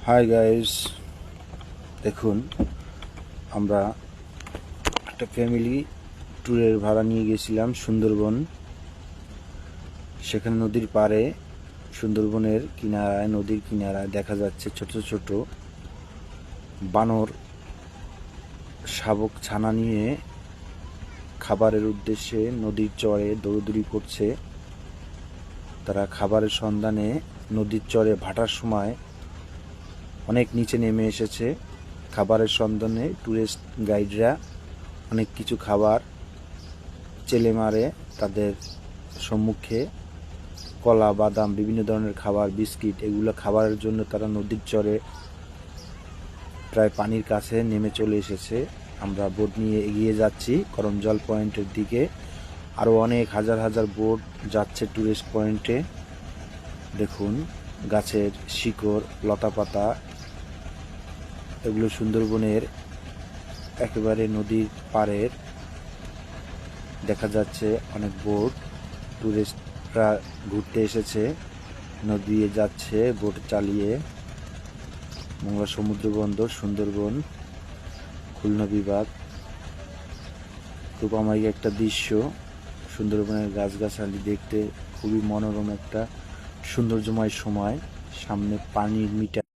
Hi guys, দেখুন আমরা একটা ফ্যামিলি ট্যুরের ভাড়া নিয়ে গেছিলাম সুন্দরবন। সেখানে নদীর পাড়ে, সুন্দরবনের কিনারায়, নদীর কিনারায় দেখা যাচ্ছে ছোট ছোট বানর শাবক ছানা নিয়ে খাবারের উদ্দেশ্যে নদীর চরে দৌড়দৌড়ি করছে। তারা খাবারের সন্ধানে নদীর চরে ভাটার সময় অনেক নিচে নেমে এসেছে। খাবারের সন্ধানে ট্যুরিস্ট গাইডরা অনেক কিছু খাবার চেলে মারে তাদের সম্মুখে। কলা, বাদাম, বিভিন্ন ধরনের খাবার, বিস্কিট, এগুলো খাবারের জন্য তারা নদীর চরে প্রায় পানির কাছে নেমে চলে এসেছে। আমরা বোট নিয়ে এগিয়ে যাচ্ছি করমজল পয়েন্টের দিকে। আরও অনেক হাজার হাজার বোট যাচ্ছে ট্যুরিস্ট পয়েন্টে। দেখুন গাছের শিকড়, লতাপাতা, এগুলো সুন্দরবনের একেবারে নদীর পাড়ের। দেখা যাচ্ছে অনেক বোট, টুরিস্টরা ঘুরতে এসেছে, নদী দিয়ে যাচ্ছে বোট চালিয়ে। মংলা সমুদ্র বন্দর, সুন্দরবন, খুলনা বিভাগ। খুব আমাকে একটা দৃশ্য, সুন্দরবনের গাছগাছালি দেখতে খুবই মনোরম একটা সৌন্দর্যময় সময়। সামনে পানির মিটার।